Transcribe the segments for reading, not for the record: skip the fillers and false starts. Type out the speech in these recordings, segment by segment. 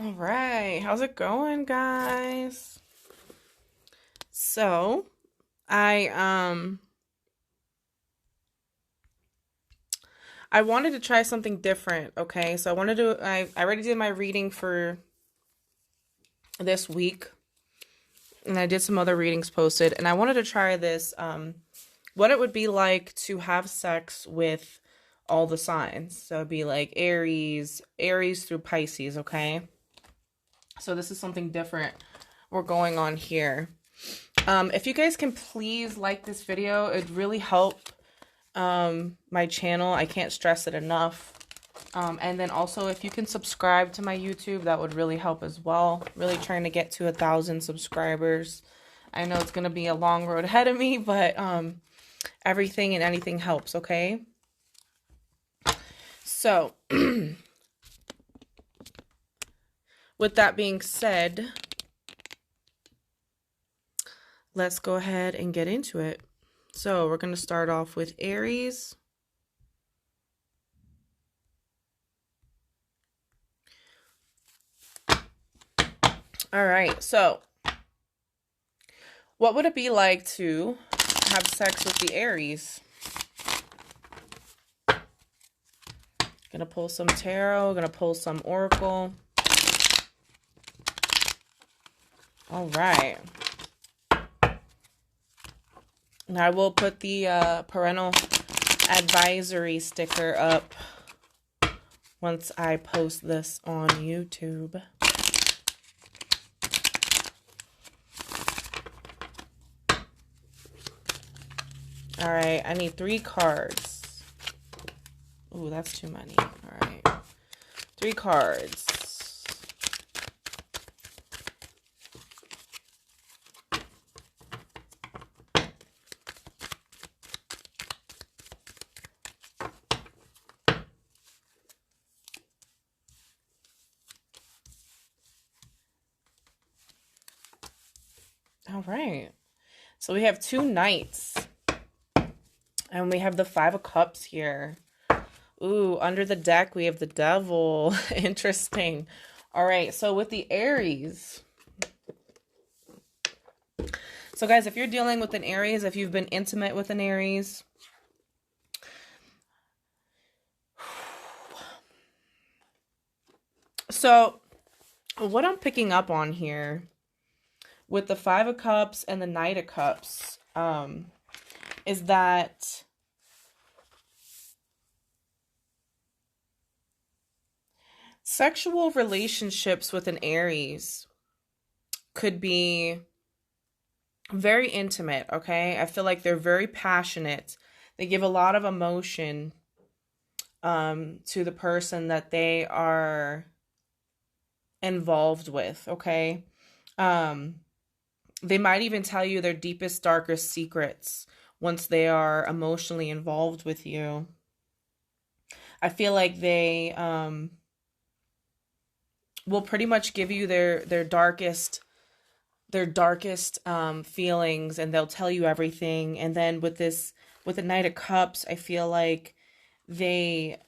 All right, how's it going, guys? So, I um I wanted to try something different, okay? So I already did my reading for this week, and I did some other readings posted, and I wanted to try this what it would be like to have sex with all the signs. So it'd be like Aries through Pisces, okay? So this is something different we're going on here. If you guys can please like this video, it'd really help my channel. I can't stress it enough. And then also if you can subscribe to my YouTube, that would really help as well. Really trying to get to 1,000 subscribers. I know it's going to be a long road ahead of me, but everything and anything helps, okay? So, with that being said, let's go ahead and get into it. So we're going to start off with Aries. All right, so what would it be like to have sex with the Aries? Gonna pull some tarot, gonna pull some oracle. All right. And I will put the parental advisory sticker up once I post this on YouTube. All right, I need 3 cards. Ooh, that's too many. All right. 3 cards. All right. So we have 2 knights. And we have the 5 of Cups here. Ooh, under the deck, we have the Devil. Interesting. All right, so with the Aries. So, guys, if you're dealing with an Aries, if you've been intimate with an Aries, so what I'm picking up on here with the 5 of Cups and the Knight of Cups is that sexual relationships with an Aries could be very intimate, okay? I feel like they're very passionate. They give a lot of emotion to the person that they are involved with, okay? They might even tell you their deepest, darkest secrets once they are emotionally involved with you. I feel like they will pretty much give you their darkest feelings, and they'll tell you everything. And then with the Knight of Cups, I feel like they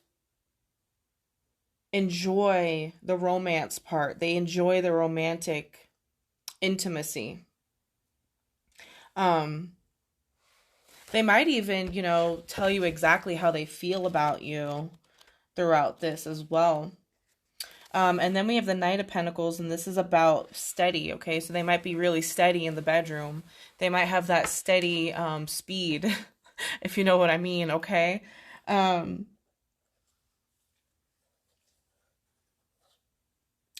enjoy the romance part. They enjoy the romantic intimacy. They might even, tell you exactly how they feel about you throughout this as well. And then we have the Knight of Pentacles, and this is about steady, okay? So they might be really steady in the bedroom. They might have that steady speed, if you know what I mean, okay? They're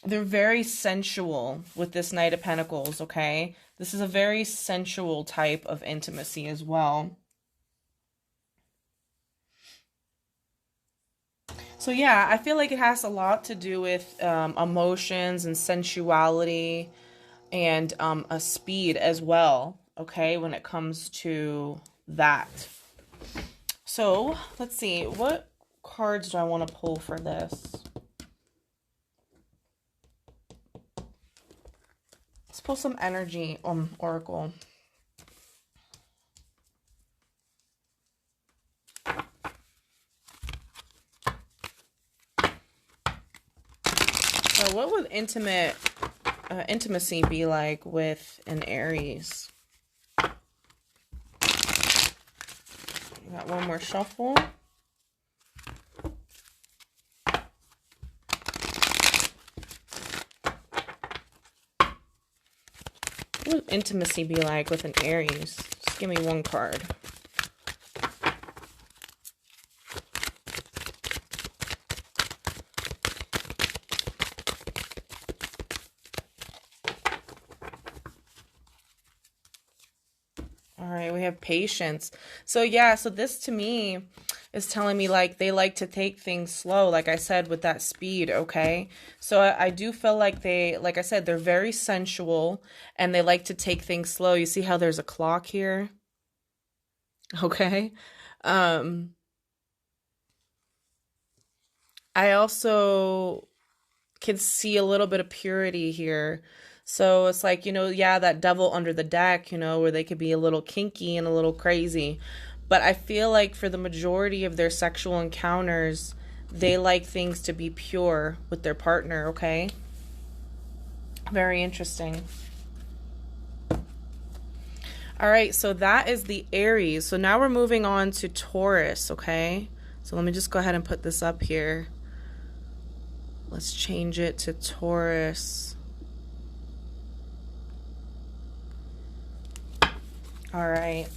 very sensual with this Knight of Pentacles, okay? This is a very sensual type of intimacy as well. So yeah, I feel like it has a lot to do with emotions and sensuality and a speed as well, okay, when it comes to that. So let's see, what cards do I want to pull for this? Let's pull some energy oracle. So what would intimacy be like with an Aries? Got one more shuffle. What would intimacy be like with an Aries? Just give me one card. All right, we have patience. So yeah, so this to me is telling me like they like to take things slow, like I said, with that speed, okay? So I do feel like they, like I said, they're very sensual and they like to take things slow. You see how there's a clock here? Okay. I also can see a little bit of purity here. So it's like, you know, yeah, that devil under the deck, you know, where they could be a little kinky and a little crazy. But I feel like for the majority of their sexual encounters, they like things to be pure with their partner, okay? Very interesting. All right, so that is the Aries. So now we're moving on to Taurus, okay? So let me just go ahead and put this up here. Let's change it to Taurus. All right.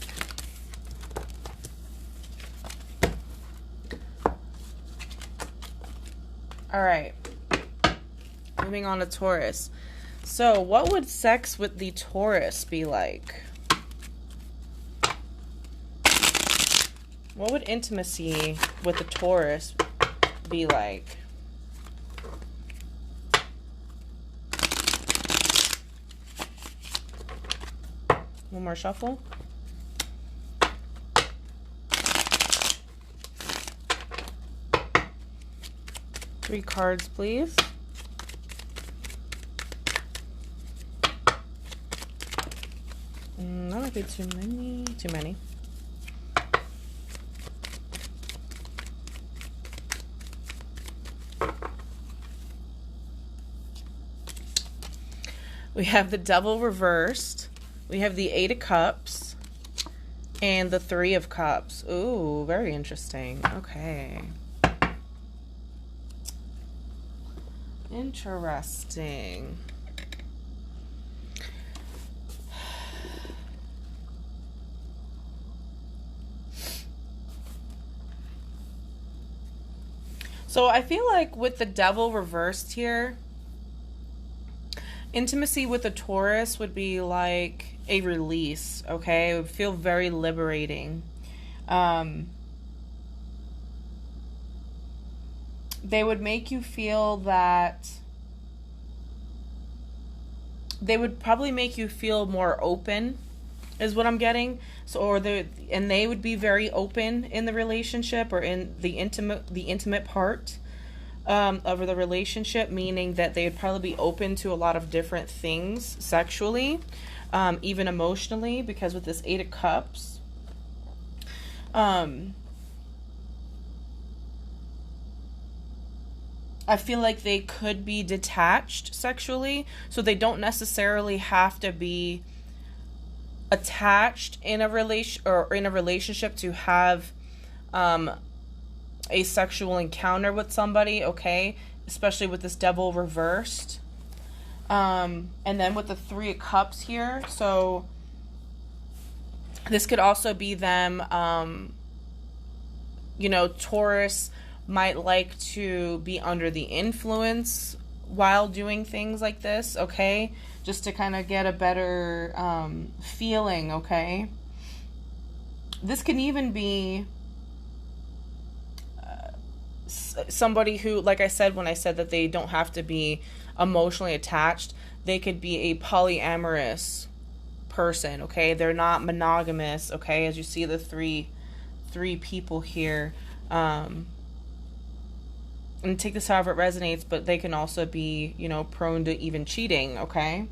All right. Moving on to Taurus. So what would sex with the Taurus be like? What would intimacy with the Taurus be like? One more shuffle. Three cards, please. That might be too many. Too many. We have the Devil reversed. We have the Eight of Cups. And the Three of Cups. Ooh, very interesting. Okay. Interesting. So I feel like with the Devil reversed here, intimacy with a Taurus would be like a release, okay? It would feel very liberating. They would make you feel that they would probably make you feel more open, is what I'm getting. So, and they would be very open in the relationship or in the intimate part of the relationship, meaning that they would probably be open to a lot of different things sexually, even emotionally, because with this Eight of Cups, I feel like they could be detached sexually, so they don't necessarily have to be attached in a relationship to have a sexual encounter with somebody, okay? Especially with this Devil reversed. And then with the Three of Cups here, so this could also be them, you know, Taurus might like to be under the influence while doing things like this, okay? Just to kind of get a better feeling, okay? This can even be somebody who, like I said, when I said that they don't have to be emotionally attached, they could be a polyamorous person, okay? They're not monogamous, okay? As you see the three people here. And take this however it resonates, but they can also be, you know, prone to even cheating, okay?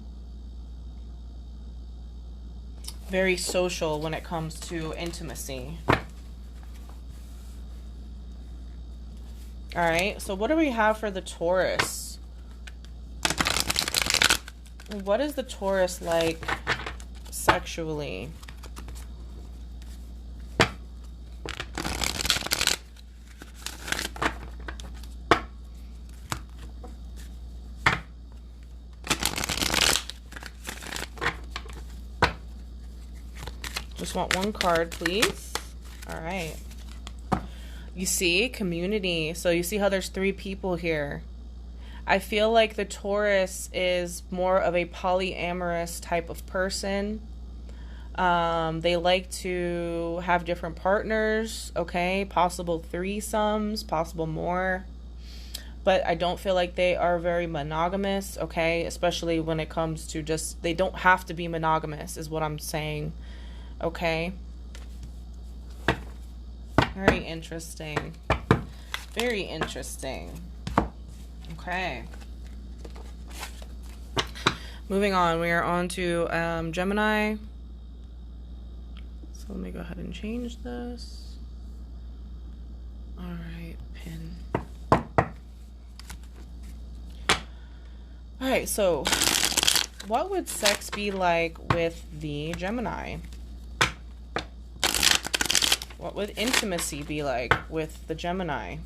Very social when it comes to intimacy. All right, so what do we have for the Taurus? What is the Taurus like sexually? Just want one card, please. All right. You see, community. So you see how there's 3 people here. I feel like the Taurus is more of a polyamorous type of person. They like to have different partners, okay? Possible threesomes, possible more. But I don't feel like they are very monogamous, okay? Especially when it comes to just, they don't have to be monogamous is what I'm saying, okay? Very interesting. Very interesting. Okay. Moving on. We are on to Gemini. So let me go ahead and change this. All right, pin. All right, so what would sex be like with the Gemini? What would intimacy be like with the Gemini?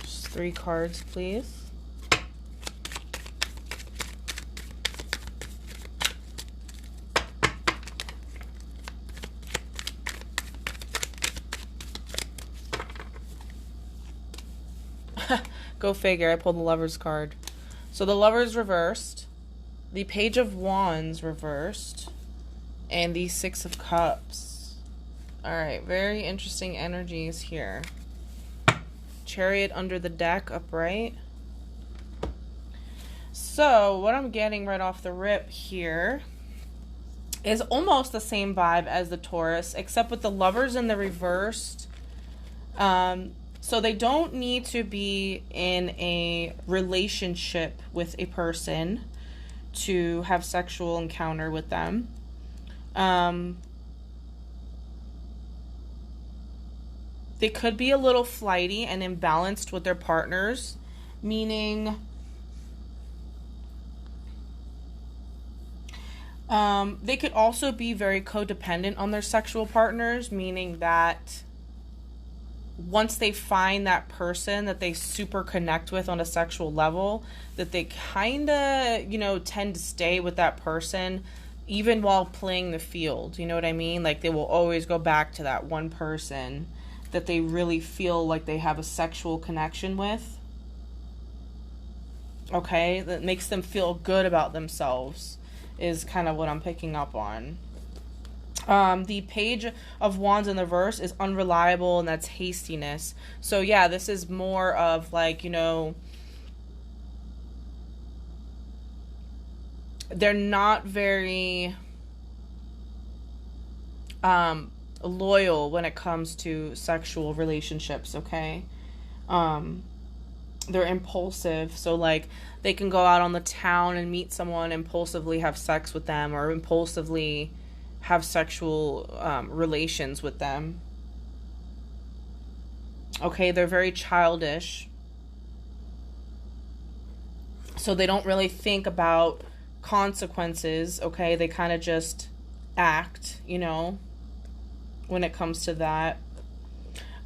Just 3 cards, please. Go figure, I pulled the Lover's card. So the Lover's reversed, the Page of Wands reversed, and the 6 of Cups. Alright, very interesting energies here. Chariot under the deck, upright. So, what I'm getting right off the rip here is almost the same vibe as the Taurus, except with the Lovers in the reversed. So they don't need to be in a relationship with a person to have sexual encounter with them. They could be a little flighty and imbalanced with their partners, meaning they could also be very codependent on their sexual partners, meaning that once they find that person that they super connect with on a sexual level, that they kind of, you know, tend to stay with that person even while playing the field. You know what I mean? Like, they will always go back to that one person that they really feel like they have a sexual connection with. Okay? That makes them feel good about themselves is kind of what I'm picking up on. The Page of Wands in the verse is unreliable, and that's hastiness. So yeah, this is more of like, you know, they're not very loyal when it comes to sexual relationships, okay? They're impulsive, so like they can go out on the town and meet someone, impulsively have sex with them, or impulsively have sexual relations with them. Okay, they're very childish. So they don't really think about consequences, okay? They kind of just act, you know, when it comes to that.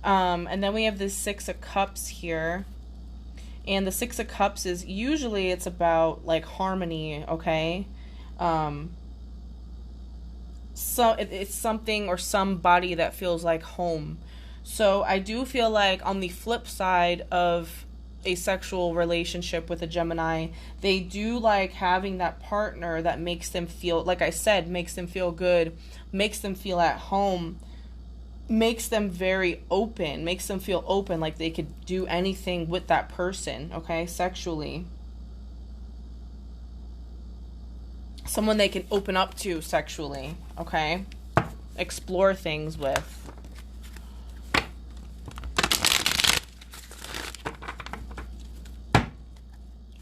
And then we have this 6 of Cups here. And the 6 of Cups is usually it's about like harmony, okay? So it's something or somebody that feels like home. So I do feel like on the flip side of a sexual relationship with a Gemini, they do like having that partner that makes them feel, like I said, makes them feel good, makes them feel at home, makes them very open, makes them feel open, like they could do anything with that person, okay, sexually. Someone they can open up to sexually, okay? Explore things with.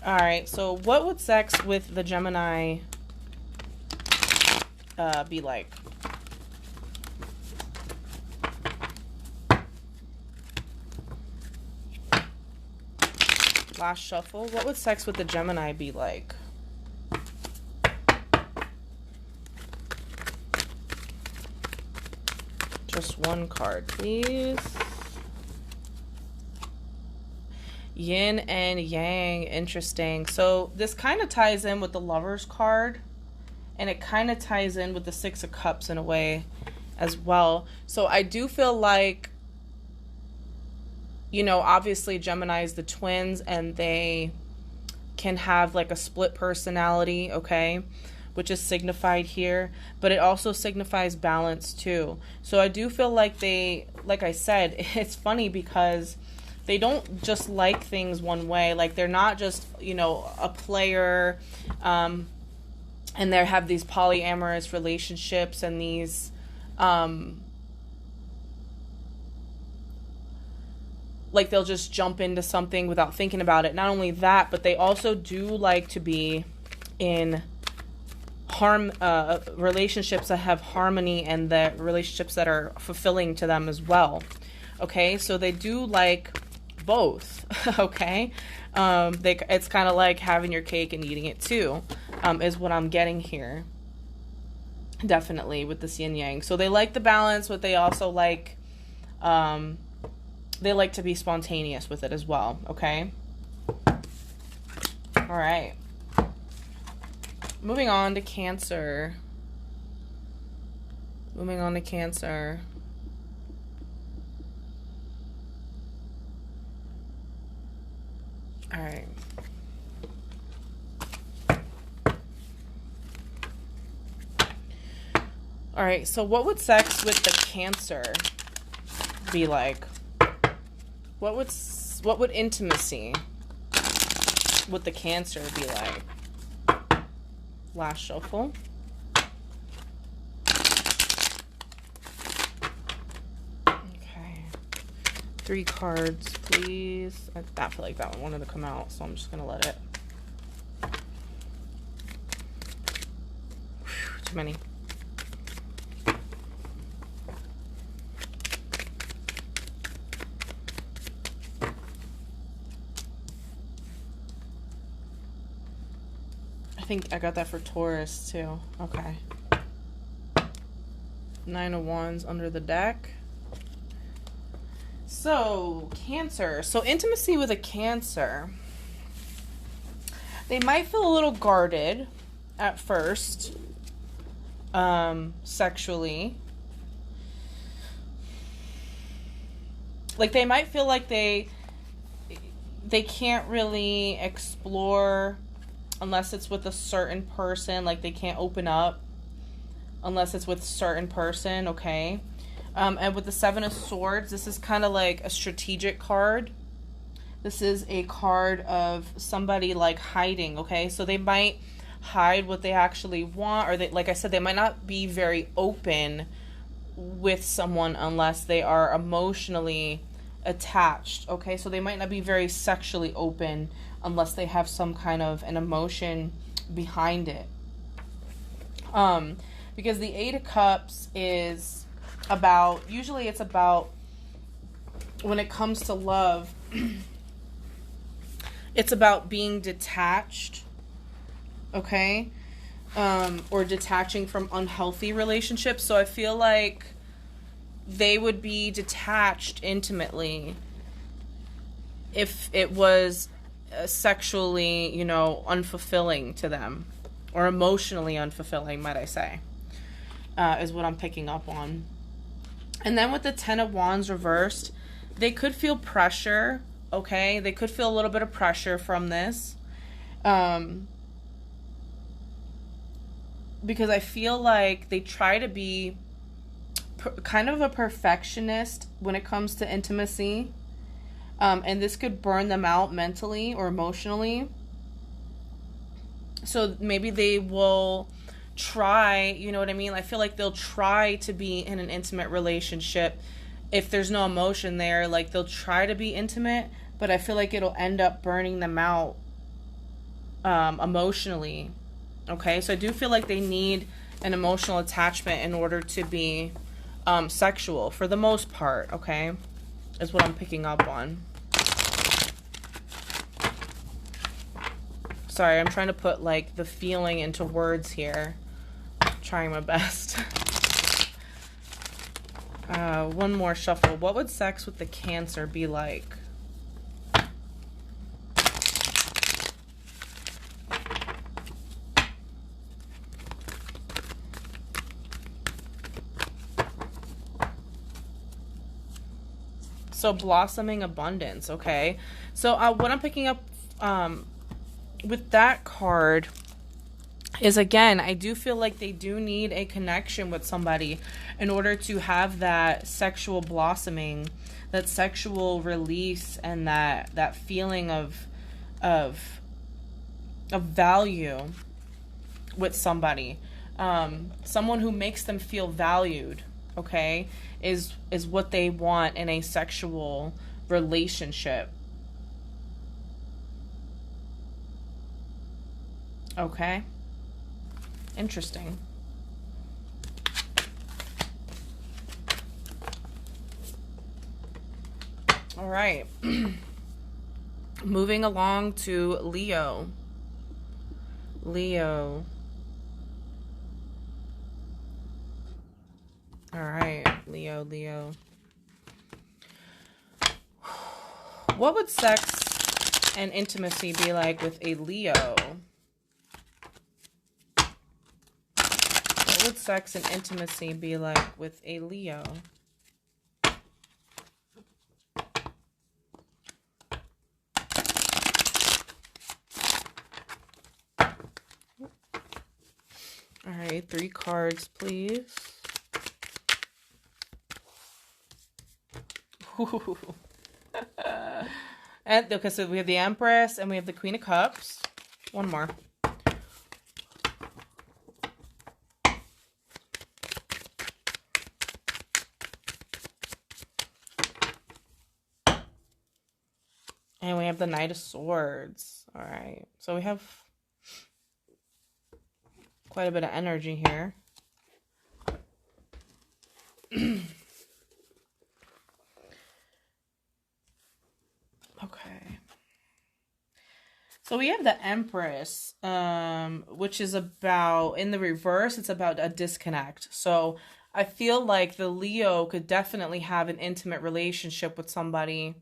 Alright, so what would sex with the Gemini be like? Last shuffle. What would sex with the Gemini be like? Just one card, please. Yin and Yang. Interesting. So this kind of ties in with the Lovers card. And it kind of ties in with the Six of Cups in a way as well. So I do feel like, you know, obviously Gemini is the twins and they can have like a split personality, okay, which is signified here, but it also signifies balance too. So I do feel like they, like I said, it's funny because they don't just like things one way. Like they're not just, you know, a player, and they have these polyamorous relationships and these, like they'll just jump into something without thinking about it. Not only that, but they also do like to be in relationships that have harmony and the relationships that are fulfilling to them as well. Okay, so they do like both. Okay, it's kind of like having your cake and eating it too, is what I'm getting here. Definitely with this yin yang. So they like the balance, but they also like, they like to be spontaneous with it as well. Okay. All right. Moving on to Cancer. Moving on to Cancer. All right. All right, so what would sex with the Cancer be like? What would intimacy with the Cancer be like? Last shuffle. Okay. 3 cards, please. I feel like that one wanted to come out, so I'm just gonna let it. Whew, too many. I think I got that for Taurus too. Okay. 9 of Wands under the deck. So, Cancer. So, intimacy with a Cancer. They might feel a little guarded at first, sexually. Like, they might feel like they can't really explore unless it's with a certain person. Like they can't open up unless it's with a certain person, okay? And with the 7 of Swords, this is kind of like a strategic card. This is a card of somebody like hiding, okay? So they might hide what they actually want, or they, like I said, they might not be very open with someone unless they are emotionally attached, okay? So they might not be very sexually open unless they have some kind of an emotion behind it. Because the 8 of Cups is about, usually it's about, when it comes to love, it's about being detached, okay? Or detaching from unhealthy relationships. So I feel like they would be detached intimately if it was sexually, you know, unfulfilling to them, or emotionally unfulfilling, might I say, is what I'm picking up on. And then with the 10 of Wands reversed, they could feel pressure, okay? They could feel a little bit of pressure from this, because I feel like they try to be kind of a perfectionist when it comes to intimacy. And this could burn them out mentally or emotionally. So maybe they will try, you know what I mean? I feel like they'll try to be in an intimate relationship. If there's no emotion there, like they'll try to be intimate, but I feel like it'll end up burning them out emotionally. Okay, so I do feel like they need an emotional attachment in order to be sexual for the most part, okay? Is what I'm picking up on. Sorry, I'm trying to put like the feeling into words here. Trying my best. One more shuffle. What would sex with the Cancer be like? So blossoming abundance, okay? So what I'm picking up with that card is, again, I do feel like they do need a connection with somebody in order to have that sexual blossoming, that sexual release, and that feeling of value with somebody. Someone who makes them feel valued, okay, is what they want in a sexual relationship. Okay. Interesting. All right. Moving along to Leo. Leo. All right, Leo. What would sex and intimacy be like with a Leo? What would sex and intimacy be like with a Leo? All right, 3 cards, please. And okay, so we have the Empress and we have the Queen of Cups. One more. And we have the Knight of Swords. All right. So we have quite a bit of energy here. Okay. So we have the Empress, which is about, in the reverse, it's about a disconnect. So I feel like the Leo could definitely have an intimate relationship with somebody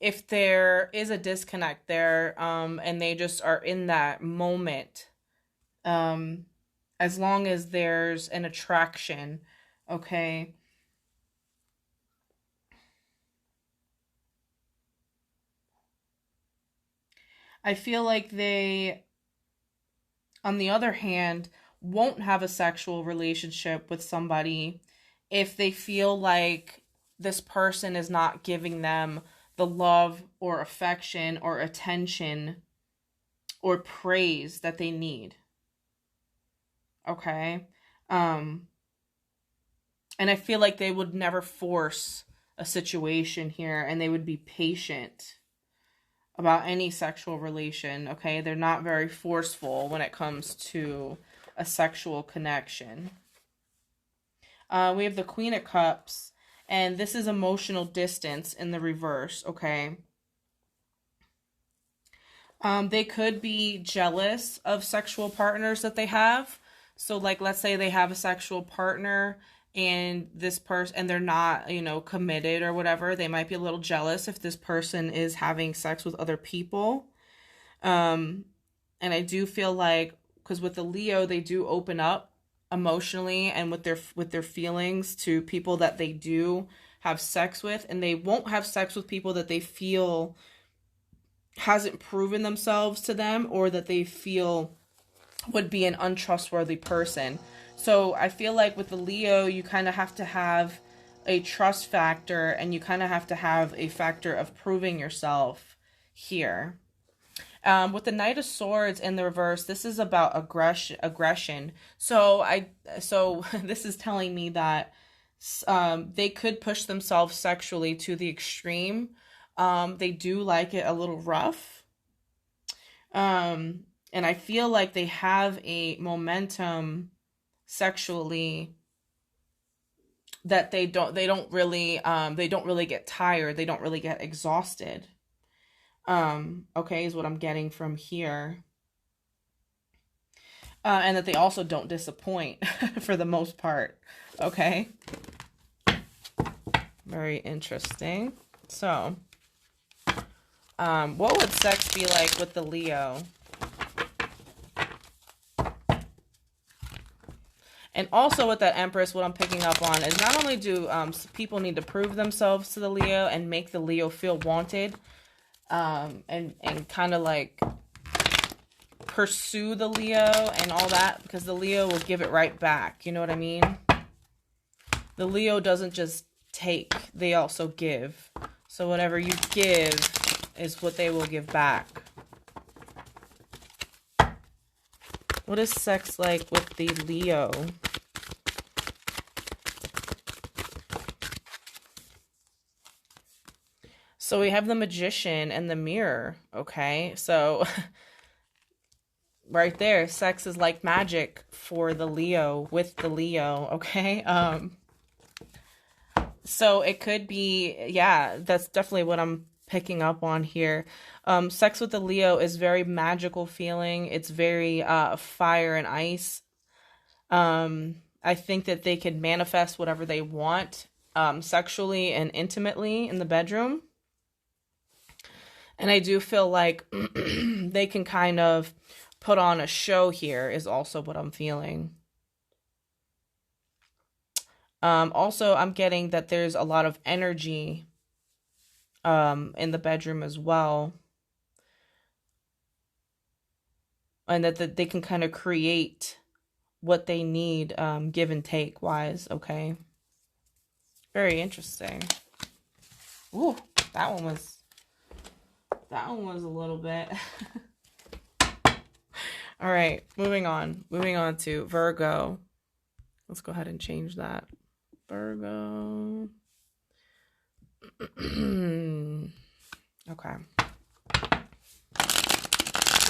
if there is a disconnect there, and they just are in that moment, as long as there's an attraction, okay? I feel like they, on the other hand, won't have a sexual relationship with somebody if they feel like this person is not giving them the love or affection or attention or praise that they need. Okay? And I feel like they would never force a situation here, and they would be patient about any sexual relation, okay? They're not very forceful when it comes to a sexual connection. We have the Queen of Cups, and this is emotional distance in the reverse, okay? They could be jealous of sexual partners that they have. So, like, let's say they have a sexual partner and this person, and they're not, committed or whatever. They might be a little jealous if this person is having sex with other people. And I do feel like, because with the Leo, they do open up emotionally and with their feelings to people that they do have sex with, and they won't have sex with people that they feel hasn't proven themselves to them, or that they feel would be an untrustworthy person. So I feel like with the Leo, you kind of have to have a trust factor, and you kind of have to have a factor of proving yourself here. With the Knight of Swords in the reverse, this is about aggression. So this is telling me that they could push themselves sexually to the extreme. They do like it a little rough. And I feel like they have a momentum sexually that they don't really get tired. They don't really get exhausted. Okay, is what I'm getting from here. And that they also don't disappoint for the most part. Okay. Very interesting. So, what would sex be like with the Leo? And also with that Empress, what I'm picking up on is not only do people need to prove themselves to the Leo and make the Leo feel wanted, and kind of like pursue the Leo and all that, because the Leo will give it right back. You know what I mean? The Leo doesn't just take, they also give. So whatever you give is what they will give back. What is sex like with the Leo? So we have the Magician and the Mirror, okay? So right there, sex is like magic for the Leo, with the Leo, okay? So it could be, yeah, that's definitely what I'm picking up on here. Sex with the Leo is very magical feeling. It's very fire and ice. I think that they can manifest whatever they want sexually and intimately in the bedroom. And I do feel like they can kind of put on a show here is also what I'm feeling. Also, I'm getting that there's a lot of energy in the bedroom as well. And that they can kind of create what they need, give and take wise, okay? Very interesting. Ooh, that one was a little bit. All right, moving on. Moving on to Virgo. Let's go ahead and change that. Virgo. Okay.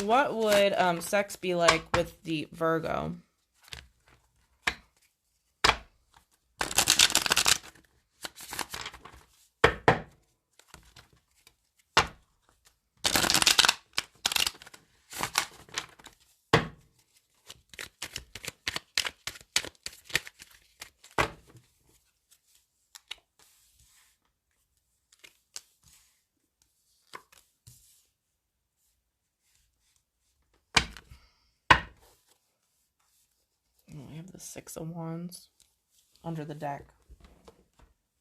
What would sex be like with the Virgo? We have the Six of Wands under the deck.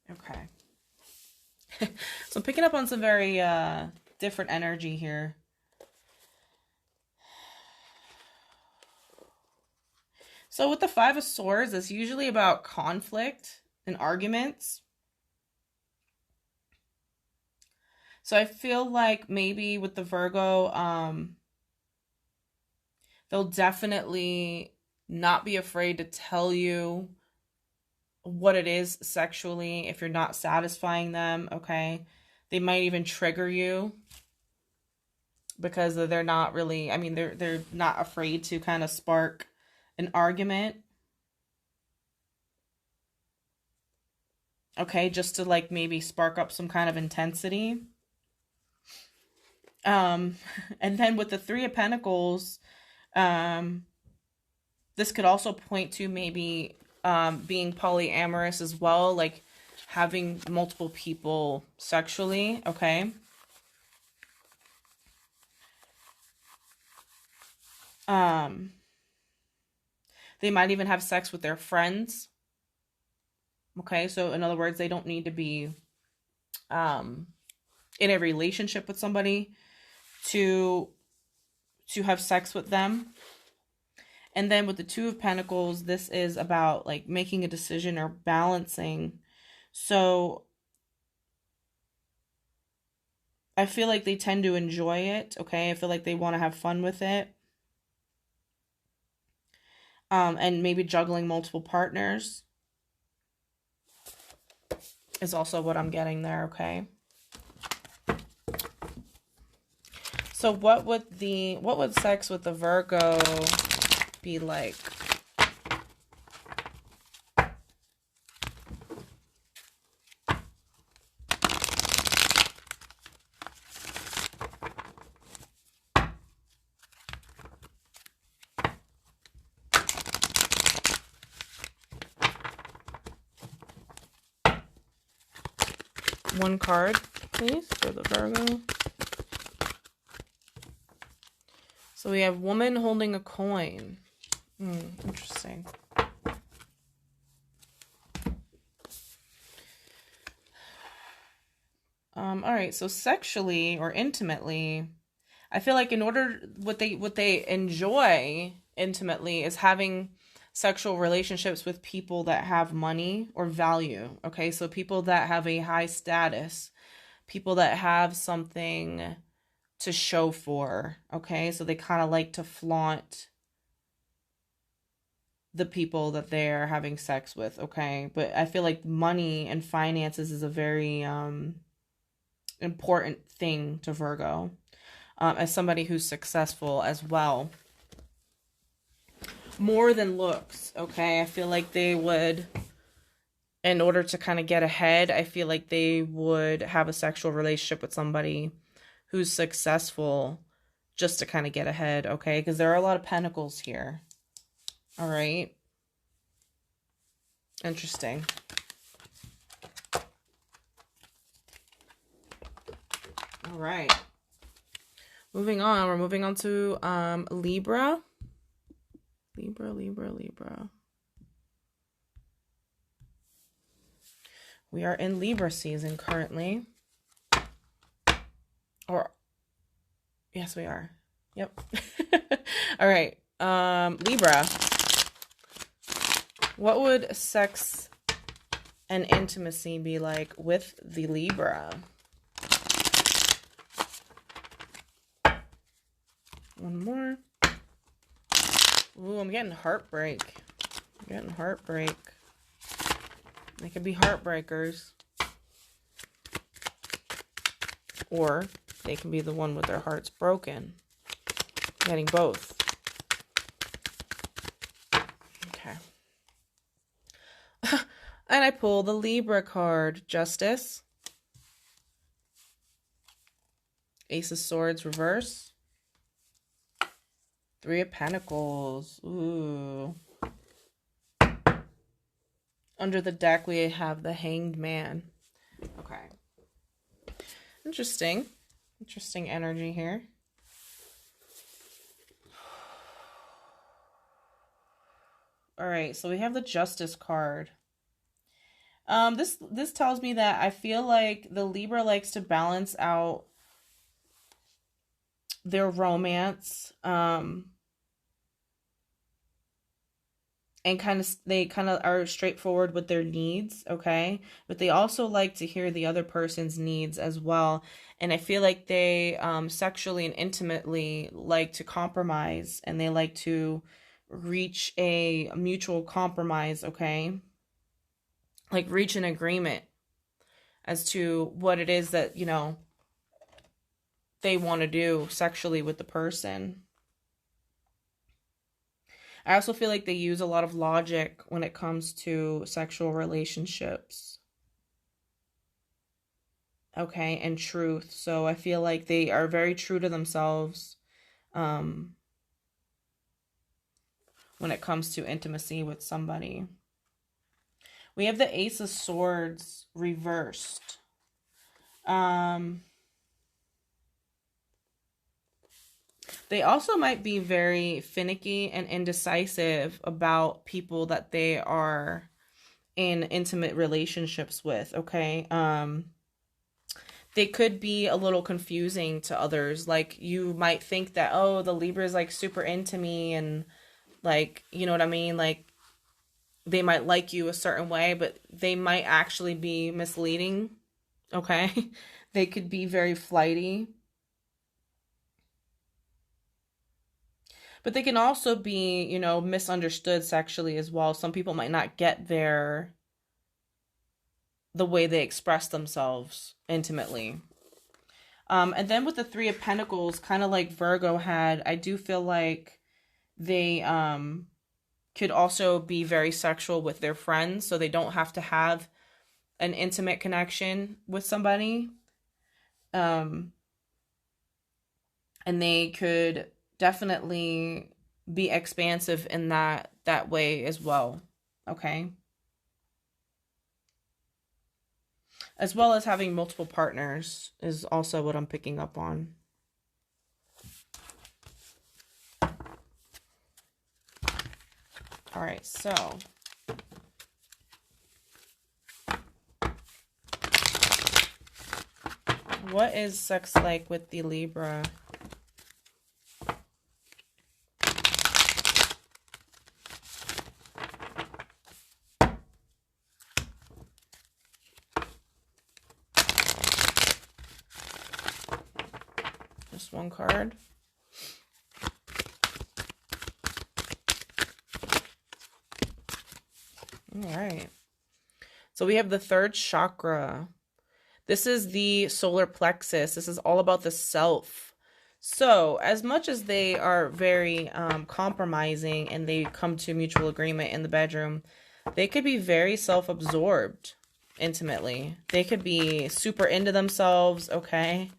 Okay. So I'm picking up on some very different energy here. So with the Five of Swords, it's usually about conflict and arguments. So I feel like maybe with the Virgo, they'll definitely not be afraid to tell you what it is sexually if you're not satisfying them, okay? They might even trigger you because they're not really, I mean, they're not afraid to kind of spark an argument. Okay, just to like maybe spark up some kind of intensity. And then with the Three of Pentacles, this could also point to maybe being polyamorous as well, like having multiple people sexually, okay? They might even have sex with their friends. Okay, so in other words, they don't need to be in a relationship with somebody to have sex with them. And then with the Two of Pentacles, this is about like making a decision or balancing. So I feel like they tend to enjoy it, okay? I feel like they want to have fun with it. And maybe juggling multiple partners is also what I'm getting there, okay? So what would sex with the Virgo be like? one card, please, for the Virgo. So we have woman holding a coin. Interesting. All right, so sexually or intimately, I feel like in order, what they enjoy intimately is having sexual relationships with people that have money or value. Okay, so people that have a high status, people that have something to show for. Okay, so they kind of like to flaunt the people that they're having sex with. Okay, but I feel like money and finances is a very important thing to Virgo, as somebody who's successful as well. More than looks, okay? I feel like they would, in order to kind of get ahead, I feel like they would have a sexual relationship with somebody who's successful just to kind of get ahead, okay? Because there are a lot of pentacles here. All right. Interesting. All right. Moving on. We're moving on to Libra. Libra. We are in Libra season currently. Or, yes, we are. Yep. All right. Libra. What would sex and intimacy be like with the Libra? One more. Ooh, I'm getting heartbreak. They could be heartbreakers. Or they can be the one with their hearts broken. I'm getting both. Okay. And I pull the Libra card. Justice. Ace of Swords reverse. Three of Pentacles. Ooh. Under the deck, we have the Hanged Man. Okay. Interesting. Interesting energy here. All right, so we have the Justice card. This tells me that I feel like the Libra likes to balance out their romance, and they kind of are straightforward with their needs, okay? But they also like to hear the other person's needs as well. And I feel like they sexually and intimately like to compromise, and they like to reach a mutual compromise, okay? Like reach an agreement as to what it is that, you know, they want to do sexually with the person. I also feel like they use a lot of logic when it comes to sexual relationships. Okay, and truth. So I feel like they are very true to themselves when it comes to intimacy with somebody. We have the Ace of Swords reversed. They also might be very finicky and indecisive about people that they are in intimate relationships with, okay? They could be a little confusing to others. Like, you might think that, oh, the Libra is, like, super into me and, like, you know what I mean? Like, they might like you a certain way, but they might actually be misleading, okay? They could be very flighty. But they can also be, you know, misunderstood sexually as well. Some people might not get the way they express themselves intimately. And then with the Three of Pentacles, kind of like Virgo had, I do feel like they could also be very sexual with their friends, so they don't have to have an intimate connection with somebody. And they could definitely be expansive in that way as well. Okay. as well as having multiple partners is also what I'm picking up on. All right, so what is sex like with the Libra? Just one card. All right. So we have the third chakra. This is the solar plexus. This is all about the self. So as much as they are very compromising and they come to mutual agreement in the bedroom, they could be very self-absorbed intimately. They could be super into themselves, okay?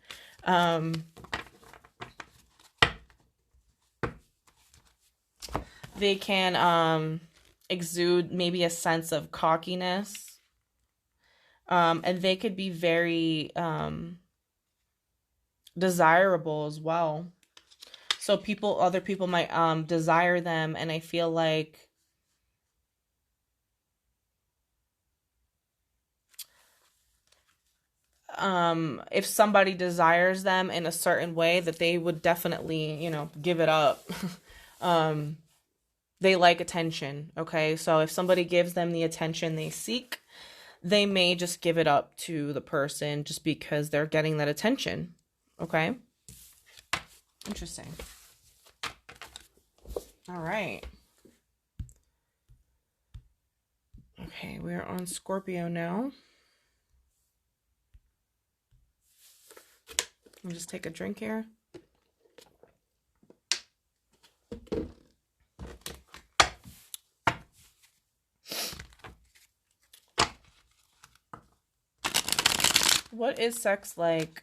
They can exude maybe a sense of cockiness. And they could be very desirable as well. So other people might desire them, and I feel like if somebody desires them in a certain way, that they would definitely, you know, give it up. They like attention, okay? So if somebody gives them the attention they seek, they may just give it up to the person just because they're getting that attention, okay? Interesting. All right. Okay, we're on Scorpio now. I'll just take a drink here. What is sex like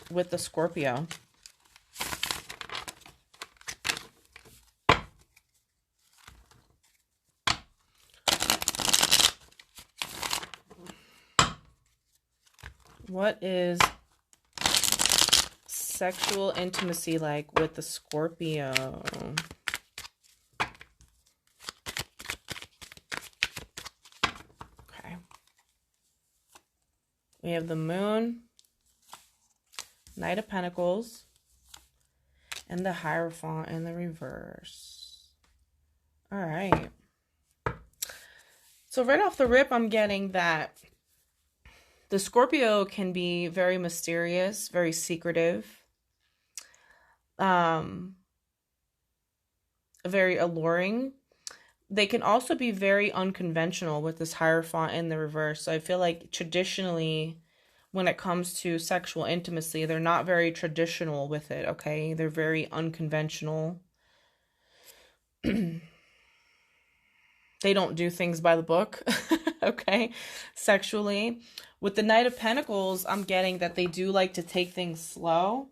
with the Scorpio? What is sexual intimacy like with the Scorpio? Okay. We have the Moon, Knight of Pentacles, and the Hierophant in the reverse. All right. So right off the rip, I'm getting that the Scorpio can be very mysterious, very secretive, very alluring. They can also be very unconventional with this Hierophant in the reverse. So I feel like traditionally, when it comes to sexual intimacy, they're not very traditional with it, okay? They're very unconventional. They don't do things by the book, okay, sexually. With the Knight of Pentacles, I'm getting that they do like to take things slow.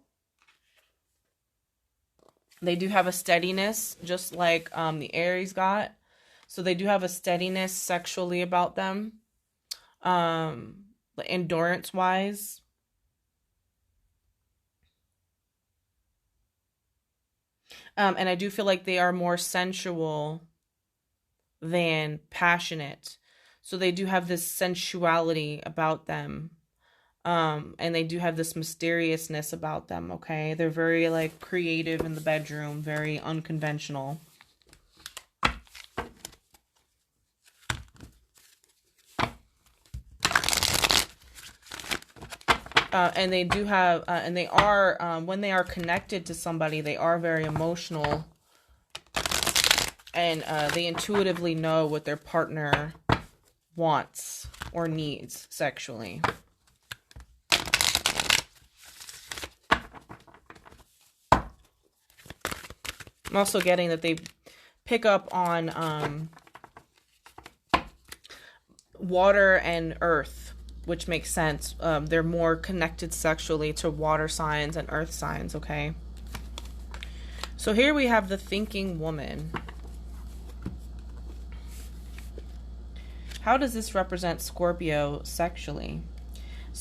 They do have a steadiness, just like the Aries got. So they do have a steadiness sexually about them, endurance-wise. And I do feel like they are more sensual than passionate. So they do have this sensuality about them. And they do have this mysteriousness about them, okay? They're very, like, creative in the bedroom, very unconventional. And they do have, and they are, when they are connected to somebody, they are very emotional. And they intuitively know what their partner wants or needs sexually. I'm also getting that they pick up on water and earth, which makes sense. They're more connected sexually to water signs and earth signs, okay? So here we have the thinking woman. How does this represent Scorpio sexually?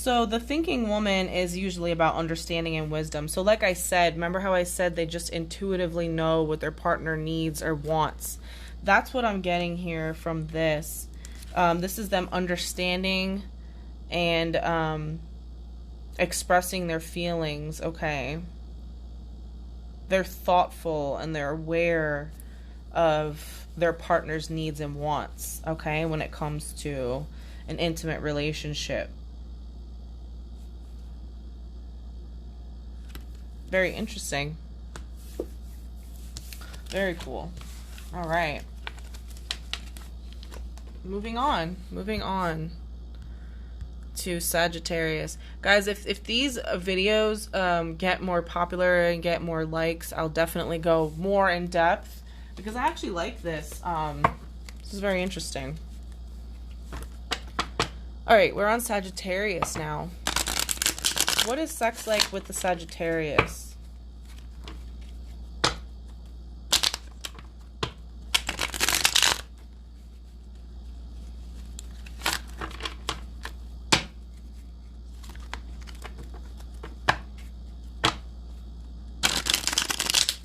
So the thinking woman is usually about understanding and wisdom. So like I said, remember how I said they just intuitively know what their partner needs or wants? That's what I'm getting here from this. This is them understanding and expressing their feelings, okay? They're thoughtful and they're aware of their partner's needs and wants, okay, when it comes to an intimate relationship. Very interesting. Very cool. All right. Moving on to Sagittarius. Guys, if these videos get more popular and get more likes, I'll definitely go more in depth because I actually like this. This is very interesting. All right, we're on Sagittarius now. What is sex like with the Sagittarius?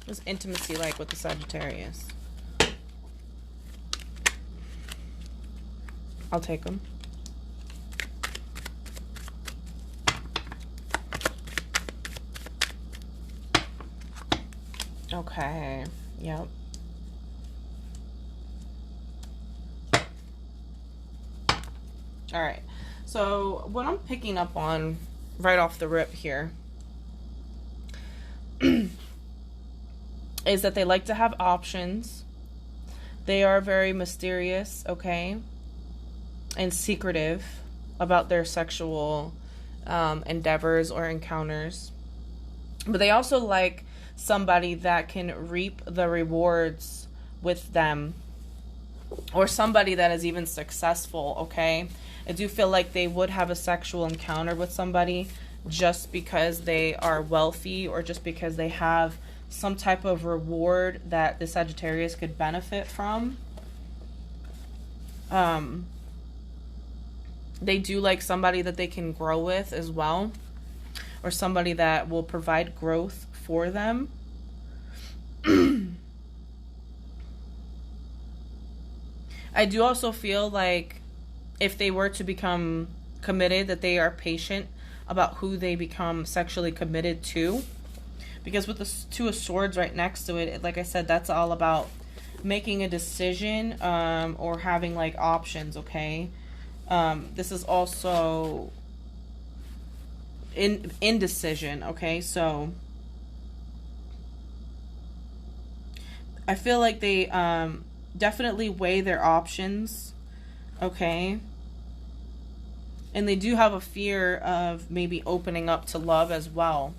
What is intimacy like with the Sagittarius? I'll take them. Okay, yep. All right, so what I'm picking up on right off the rip here is that they like to have options. They are very mysterious, okay, and secretive about their sexual endeavors or encounters. But they also like somebody that can reap the rewards with them, or somebody that is even successful, okay? I do feel like they would have a sexual encounter with somebody just because they are wealthy or just because they have some type of reward that the Sagittarius could benefit from. They do like somebody that they can grow with as well, or somebody that will provide growth for them. I do also feel like if they were to become committed, that they are patient about who they become sexually committed to. Because with the Two of Swords right next to it, like I said, that's all about making a decision or having like options, okay? This is also indecision, okay? So I feel like they definitely weigh their options, okay? And they do have a fear of maybe opening up to love as well.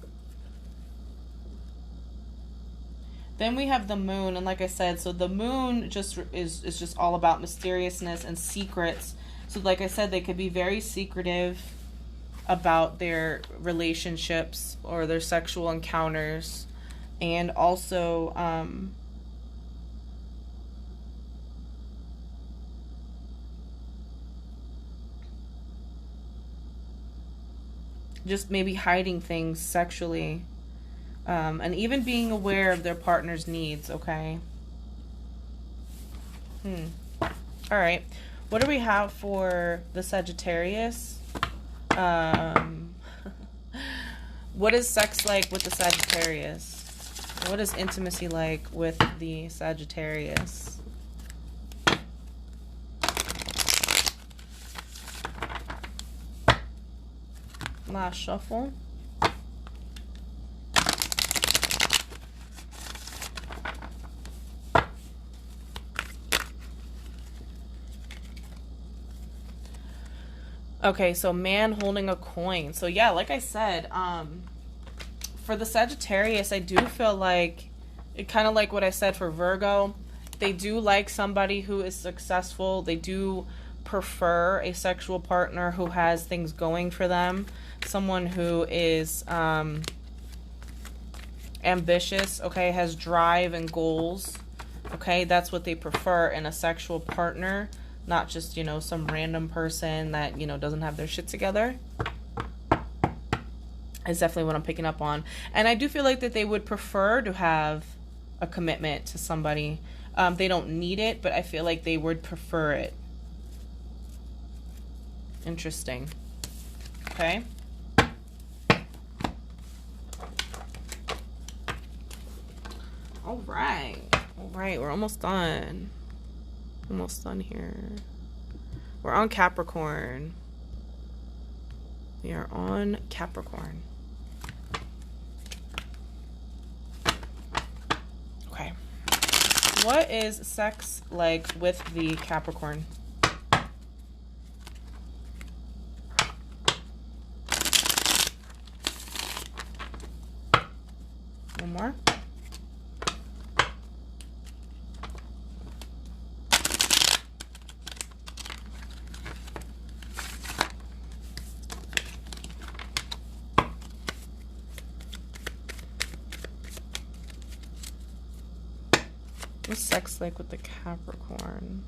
Then we have the moon, and like I said, so the moon just is just all about mysteriousness and secrets. So like I said, they could be very secretive about their relationships or their sexual encounters, and also just maybe hiding things sexually, and even being aware of their partner's needs, okay? All right. What do we have for the Sagittarius? What is sex like with the Sagittarius? What is intimacy like with the Sagittarius? Last shuffle. Okay, so man holding a coin. So yeah, like I said, for the Sagittarius, I do feel like, it kind of like what I said for Virgo, they do like somebody who is successful. They do prefer a sexual partner who has things going for them. Someone who is ambitious, okay, has drive and goals. Okay, that's what they prefer in a sexual partner. Not just, you know, some random person that, you know, doesn't have their shit together. Is definitely what I'm picking up on. And I do feel like that they would prefer to have a commitment to somebody. They don't need it, but I feel like they would prefer it. Interesting. Okay. All right. All right. We're almost done. Almost done here. We're on Capricorn. We are on Capricorn. Okay. What is sex like with the Capricorn? One more. What's sex like with the Capricorn?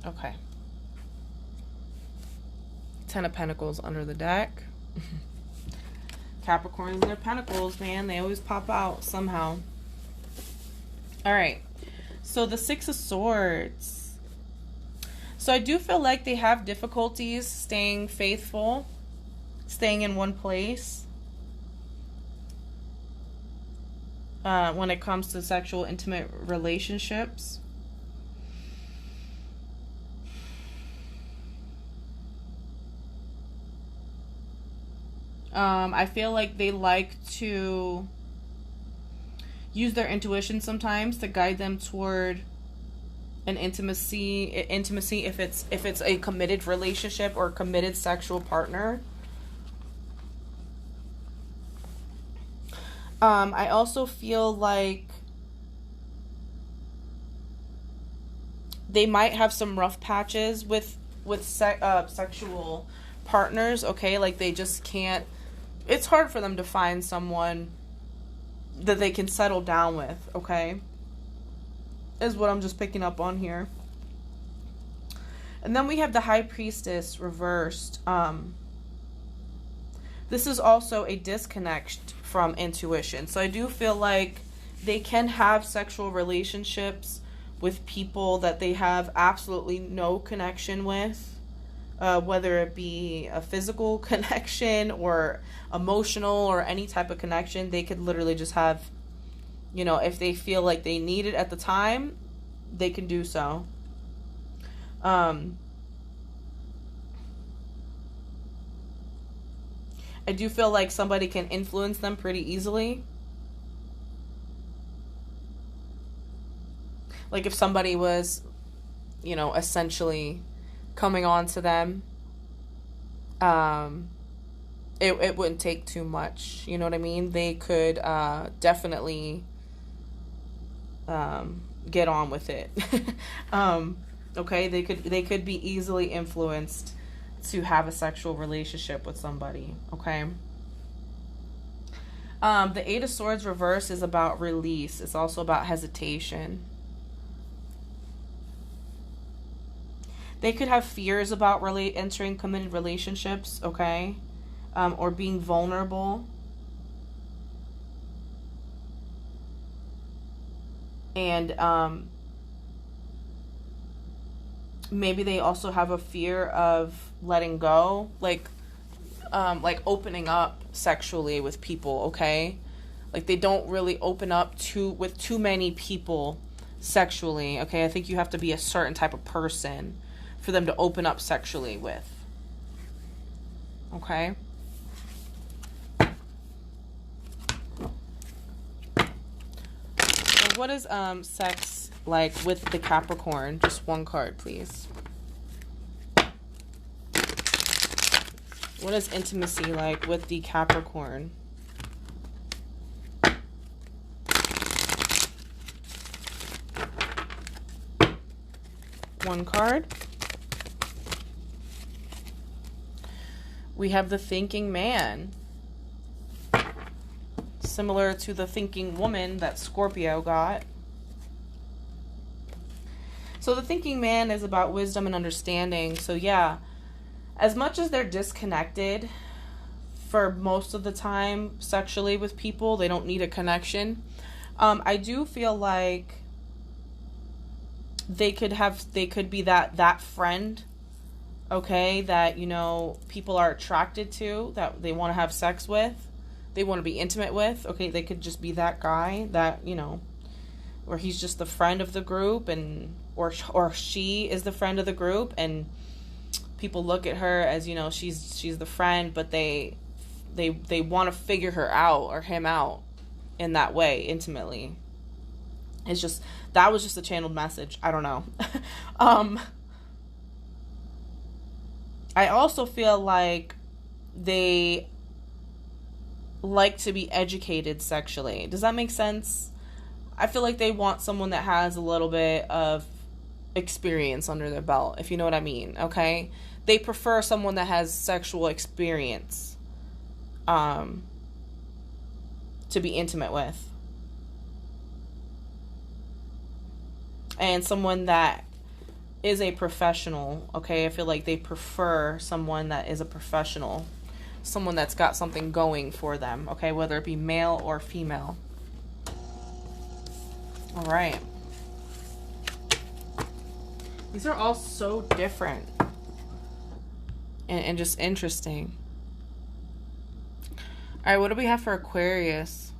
Okay. 10 of Pentacles under the deck. Capricorns and their pentacles, man. They always pop out somehow. All right. So the Six of Swords. So I do feel like they have difficulties staying faithful, staying in one place when it comes to sexual, intimate relationships. I feel like they like to use their intuition sometimes to guide them toward an intimacy if it's a committed relationship or a committed sexual partner. I also feel like they might have some rough patches with sexual partners, okay? Like they just can't, it's hard for them to find someone that they can settle down with, okay? Is what I'm just picking up on here. And then we have the High Priestess reversed. This is also a disconnect from intuition. So I do feel like they can have sexual relationships with people that they have absolutely no connection with. Whether it be a physical connection or emotional or any type of connection, they could literally just have, you know, if they feel like they need it at the time, they can do so. I do feel like somebody can influence them pretty easily. Like if somebody was, you know, essentially coming on to them, it wouldn't take too much, you know what I mean? They could definitely get on with it. Okay, they could be easily influenced to have a sexual relationship with somebody, okay? The Eight of Swords reverse is about release. It's also about hesitation. They could have fears about entering committed relationships, okay? Or being vulnerable. And maybe they also have a fear of letting go, like opening up sexually with people, okay? Like they don't really open up with too many people sexually, okay? I think you have to be a certain type of person for them to open up sexually with. Okay? So what is sex like with the Capricorn? Just one card, please. What is intimacy like with the Capricorn? One card. We have the thinking man. Similar to the thinking woman that Scorpio got. So the thinking man is about wisdom and understanding. So yeah, as much as they're disconnected for most of the time sexually with people, they don't need a connection. I do feel like they could be that friend, okay, that, you know, people are attracted to, that they want to have sex with, they want to be intimate with. Okay, they could just be that guy that, you know, or he's just the friend of the group, and or she is the friend of the group, and people look at her as, you know, she's the friend, but they want to figure her out or him out in that way intimately. It's just, that was just a channeled message. I don't know. I also feel like they like to be educated sexually. Does that make sense? I feel like they want someone that has a little bit of experience under their belt, if you know what I mean, okay? They prefer someone that has sexual experience to be intimate with. And someone that is a professional, okay? I feel like they prefer someone that is a professional, someone that's got something going for them, okay? Whether it be male or female. All right. These are all so different and just interesting. All right, what do we have for Aquarius?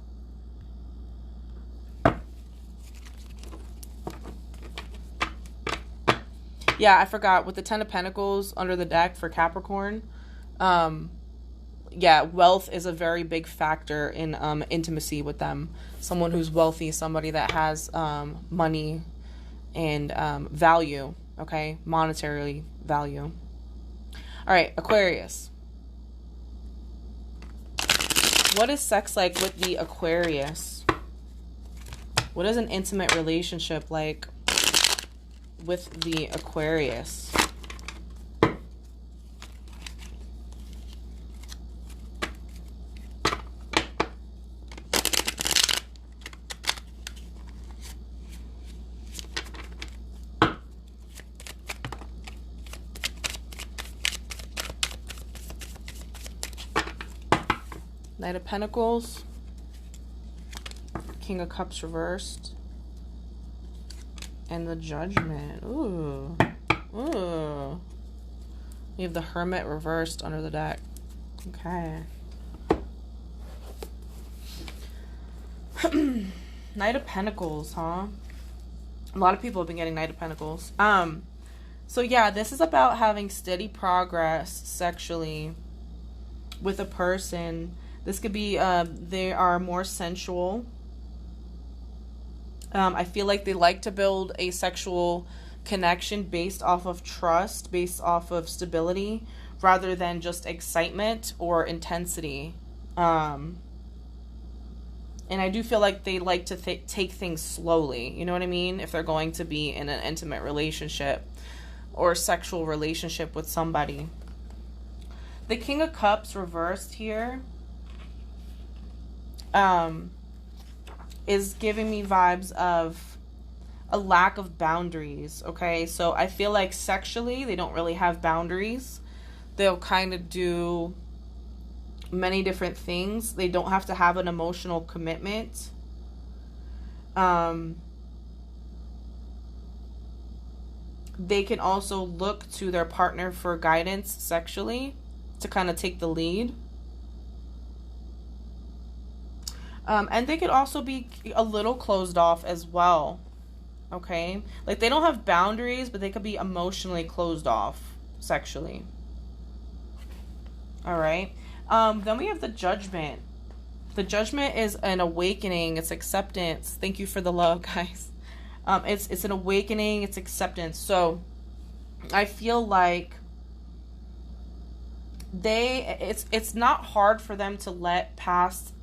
Yeah, I forgot. With the Ten of Pentacles under the deck for Capricorn, yeah, wealth is a very big factor in intimacy with them. Someone who's wealthy, somebody that has money and value, okay? Monetarily value. All right, Aquarius. What is sex like with the Aquarius? What is an intimate relationship like with the Aquarius? Knight of Pentacles, King of Cups reversed, and the Judgment. Ooh. Ooh. We have the Hermit reversed under the deck. Okay. Knight of Pentacles, huh? A lot of people have been getting Knight of Pentacles. So yeah, this is about having steady progress sexually with a person. This could be, they are more sensual. I feel like they like to build a sexual connection based off of trust, based off of stability, rather than just excitement or intensity. And I do feel like they like to take things slowly. You know what I mean? If they're going to be in an intimate relationship or sexual relationship with somebody. The King of Cups reversed here is giving me vibes of a lack of boundaries, okay? So I feel like sexually, they don't really have boundaries. They'll kind of do many different things. They don't have to have an emotional commitment. They can also look to their partner for guidance sexually to kind of take the lead. And they could also be a little closed off as well, okay? Like, they don't have boundaries, but they could be emotionally closed off sexually. All right. Then we have the Judgment. The Judgment is an awakening. It's acceptance. Thank you for the love, guys. It's an awakening. It's acceptance. So I feel like it's not hard for them to let past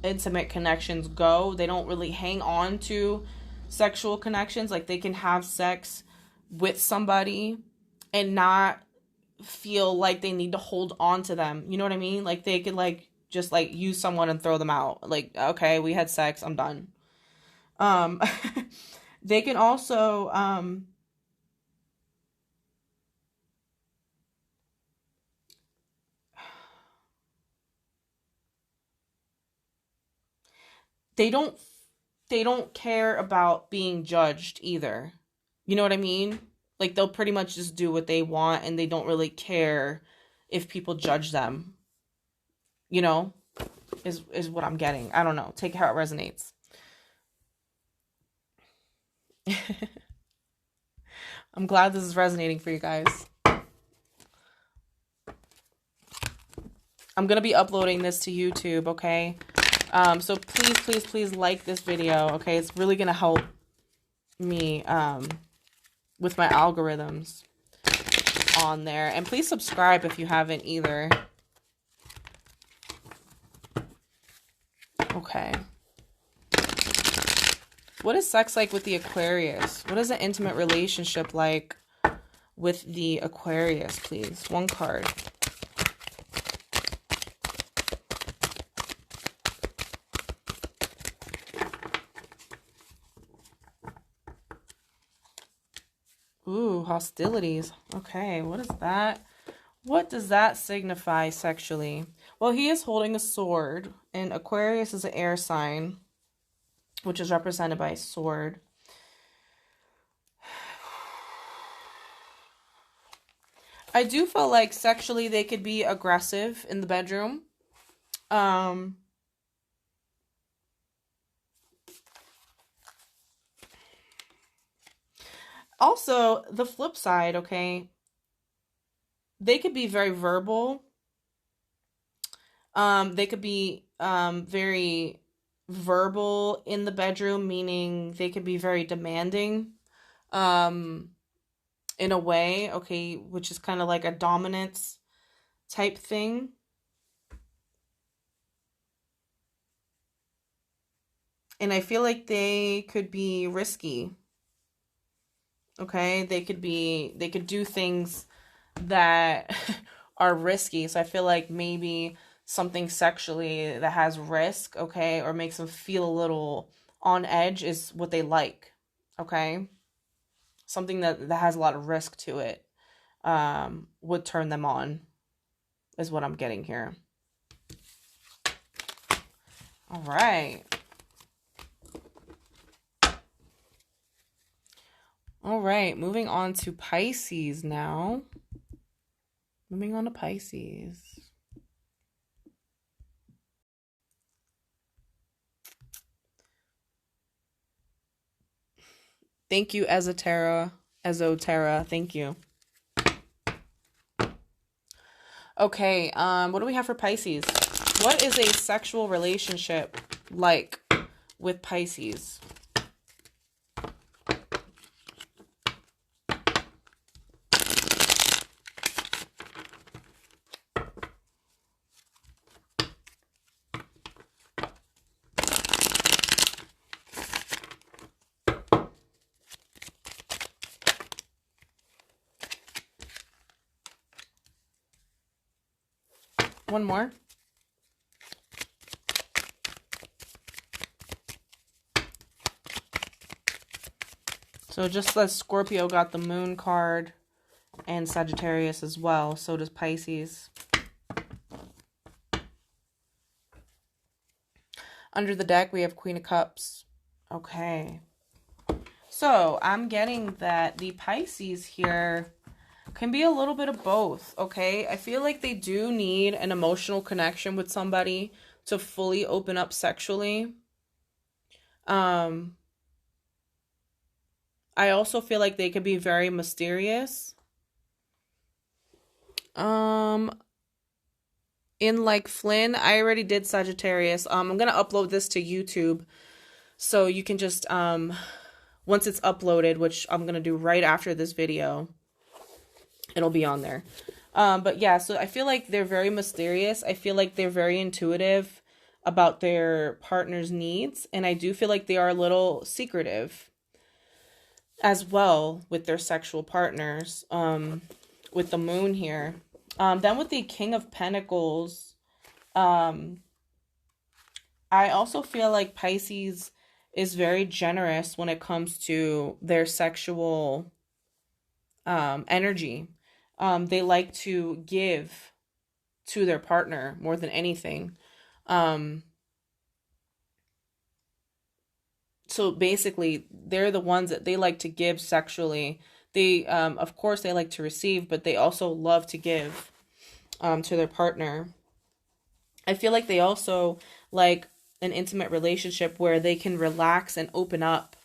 intimate connections go. They don't really hang on to sexual connections. Like, they can have sex with somebody and not feel like they need to hold on to them. You know what I mean? Like, they could just use someone and throw them out. Like, okay, we had sex, I'm done. They can also they don't care about being judged either. You know what I mean? Like, they'll pretty much just do what they want, and they don't really care if people judge them. You know, is what I'm getting. I don't know. Take it how it resonates. I'm glad this is resonating for you guys. I'm going to be uploading this to YouTube, okay? So please like this video, okay? It's really going to help me with my algorithms on there. And please subscribe if you haven't either. Okay. What is sex like with the Aquarius? What is an intimate relationship like with the Aquarius, please? One card. Ooh, hostilities. Okay, what is that? What does that signify sexually? Well, he is holding a sword, and Aquarius is an air sign, which is represented by a sword. I do feel like sexually they could be aggressive in the bedroom. Also, the flip side, okay, they could be very verbal. They could be very verbal in the bedroom, meaning they could be very demanding in a way, okay, which is kind of like a dominance type thing. And I feel like they could be risky. Okay, they could do things that are risky. So I feel like maybe something sexually that has risk, okay, or makes them feel a little on edge is what they like, okay? Something that has a lot of risk to it would turn them on, is what I'm getting here. All right. All right, moving on to Pisces now. Moving on to Pisces. Thank you, Esoterra. Thank you. Okay, what do we have for Pisces? What is a sexual relationship like with Pisces? One more. So just as Scorpio got the moon card and Sagittarius as well, so does Pisces. Under the deck, we have Queen of Cups. Okay. So I'm getting that the Pisces here can be a little bit of both, okay? I feel like they do need an emotional connection with somebody to fully open up sexually. I also feel like they could be very mysterious. In like Flynn, I already did Sagittarius. I'm going to upload this to YouTube so you can just, once it's uploaded, which I'm going to do right after this video, it'll be on there. But yeah, so I feel like they're very mysterious. I feel like they're very intuitive about their partner's needs. And I do feel like they are a little secretive as well with their sexual partners, with the moon here. Then with the King of Pentacles, I also feel like Pisces is very generous when it comes to their sexual energy. They like to give to their partner more than anything. So basically, they're the ones that they like to give sexually. They, of course, they like to receive, but they also love to give to their partner. I feel like they also like an intimate relationship where they can relax and open up,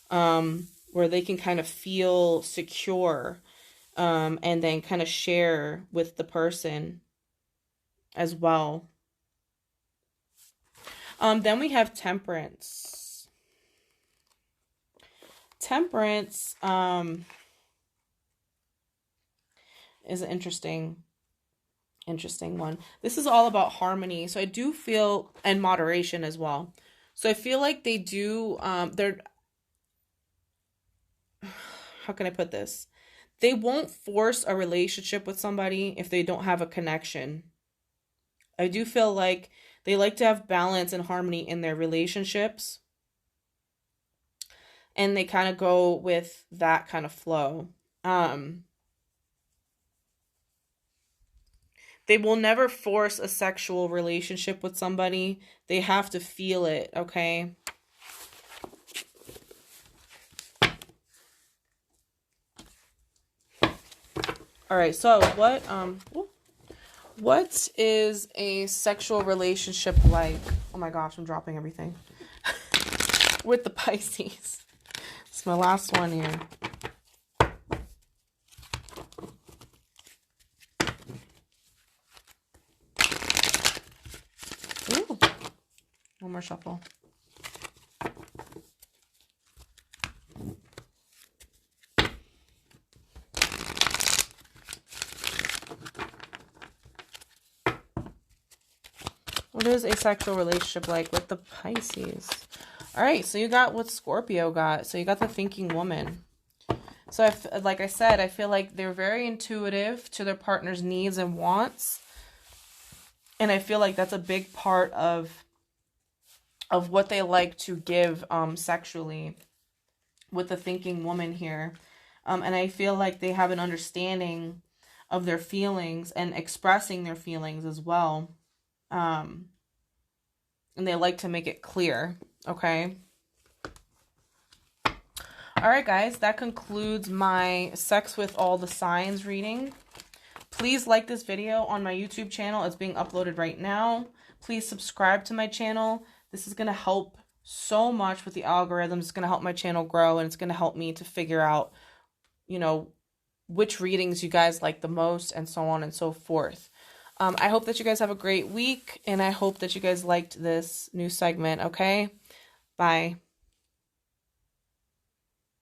where they can kind of feel secure, and then kind of share with the person as well. Then we have Temperance. Temperance is an interesting one. This is all about harmony. So I do feel, and moderation as well. So I feel like they do, they're, how can I put this? They won't force a relationship with somebody if they don't have a connection. I do feel like they like to have balance and harmony in their relationships. And they kind of go with that kind of flow. They will never force a sexual relationship with somebody. They have to feel it, okay? All right, so what is a sexual relationship like? Oh my gosh, I'm dropping everything. With the Pisces. It's my last one here. Ooh. One more shuffle. What is a sexual relationship like with the Pisces? All right, so you got what Scorpio got. So you got the thinking woman. So like I said, I feel like they're very intuitive to their partner's needs and wants. And I feel like that's a big part of what they like to give sexually with the thinking woman here. And I feel like they have an understanding of their feelings and expressing their feelings as well. And they like to make it clear, okay? All right, guys, that concludes my Sex with All the Signs reading. Please like this video on my YouTube channel. It's being uploaded right now. Please subscribe to my channel. This is going to help so much with the algorithms. It's going to help my channel grow, and it's going to help me to figure out, you know, which readings you guys like the most and so on and so forth. I hope that you guys have a great week, and I hope that you guys liked this new segment, okay? Bye.